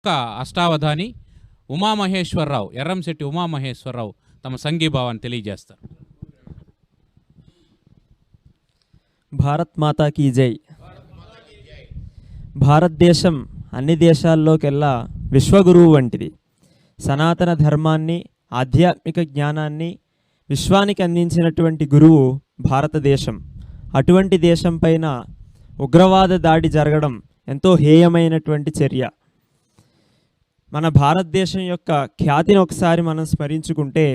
అష్టావధాని ఉమామహేశ్వరరావు, ఎర్రంశెట్టి ఉమామహేశ్వరరావు తమ సంఘీభావాన్ని తెలియజేస్తారు. భారత్ మాతా కీ జై. భారతదేశం అన్ని దేశాల్లోకెల్లా విశ్వగురువు వంటిది. సనాతన ధర్మాన్ని, ఆధ్యాత్మిక జ్ఞానాన్ని విశ్వానికి అందించినటువంటి గురువు భారతదేశం. అటువంటి దేశం పైన ఉగ్రవాద దాడి జరగడం ఎంతో హేయమైనటువంటి చర్య. మన భారతదేశం యొక్క ఖ్యాతిని ఒకసారి మనం స్మరించుకుంటే,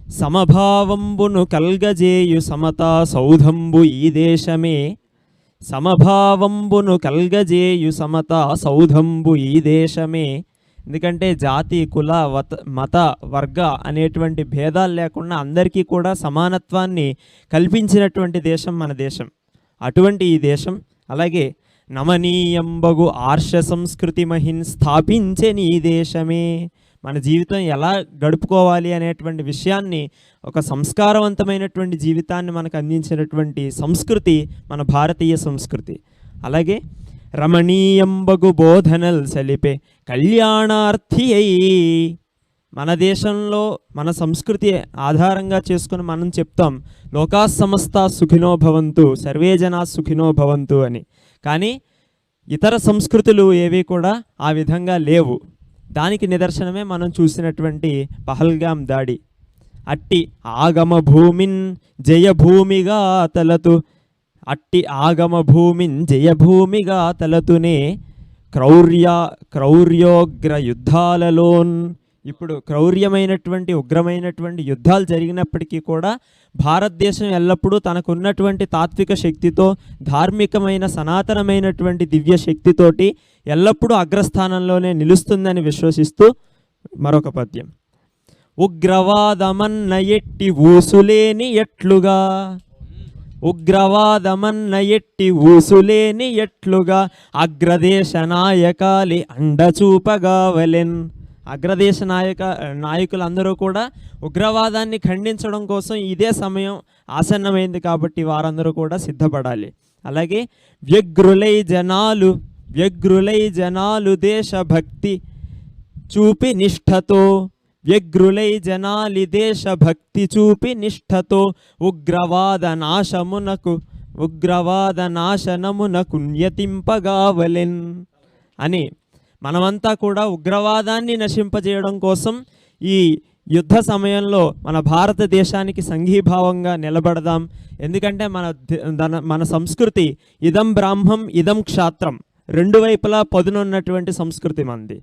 సమభావంబును కల్గజేయు సమతా సౌధంబు ఈ దేశమే, సమభావంబును కల్గజేయు సమతా సౌధంబు ఈ దేశమే. ఎందుకంటే జాతి, కుల, మత, వర్గ అనేటువంటి భేదాలు లేకుండా అందరికీ కూడా సమానత్వాన్ని కల్పించినటువంటి దేశం మన దేశం. అటువంటి ఈ దేశం అలాగే నమనీయంబగు ఆర్ష సంస్కృతి మహిన్ స్థాపించని ఈ దేశమే. మన జీవితం ఎలా గడుపుకోవాలి అనేటువంటి విషయాన్ని, ఒక సంస్కారవంతమైనటువంటి జీవితాన్ని మనకు అందించినటువంటి సంస్కృతి మన భారతీయ సంస్కృతి. అలాగే రమణీయంబగు బోధనలు సలిపే కళ్యాణార్థి అయి, మన దేశంలో మన సంస్కృతి ఆధారంగా చేసుకుని మనం చెప్తాం లోకా సమస్త సుఖినో భవంతు, సర్వే జనా సుఖినో భవంతు అని. కానీ ఇతర సంస్కృతులు ఏవి కూడా ఆ విధంగా లేవు. దానికి నిదర్శనమే మనం చూసినటువంటి పహల్గాం దాడి. అట్టి ఆగమ భూమిన్ జయభూమిగా తలతు, అట్టి ఆగమ భూమిన్ జయభూమిగా తలతునే క్రౌర్యోగ్ర యుద్ధాలలోన్. ఇప్పుడు క్రౌర్యమైనటువంటి ఉగ్రమైనటువంటి యుద్ధాలు జరిగినప్పటికీ కూడా భారతదేశం ఎల్లప్పుడూ తనకున్నటువంటి తాత్విక శక్తితో, ధార్మికమైన సనాతనమైనటువంటి దివ్య శక్తితోటి ఎల్లప్పుడూ అగ్రస్థానంలోనే నిలుస్తుందని విశ్వసిస్తూ మరొక పద్యం. ఉగ్రవాదమన్న ఎట్టి ఊసులేని ఎట్లుగా, ఉగ్రవాదమన్న ఎట్టి ఊసులేని ఎట్లుగా అగ్రదేశ నాయకాలి అండచూపగావలెన్. అగ్రదేశ నాయకులందరూ కూడా ఉగ్రవాదాన్ని ఖండించడం కోసం ఇదే సమయం ఆసన్నమైంది కాబట్టి వారందరూ కూడా సిద్ధపడాలి. అలాగే వ్యగ్రులై జనాలు దేశభక్తి చూపి నిష్ఠతో, వ్యగ్రులై జనాలి దేశభక్తి చూపి నిష్ఠతో ఉగ్రవాద నాశనమునకు న్యతింపగావలెన్ అని. మనమంతా కూడా ఉగ్రవాదాన్ని నశింపజేయడం కోసం ఈ యుద్ధ సమయంలో మన భారతదేశానికి సంఘీభావంగా నిలబడదాం. ఎందుకంటే మన సంస్కృతి ఇదం బ్రాహ్మం ఇదం క్షాత్రం, రెండు వైపులా పదునున్నటువంటి సంస్కృతి మనది.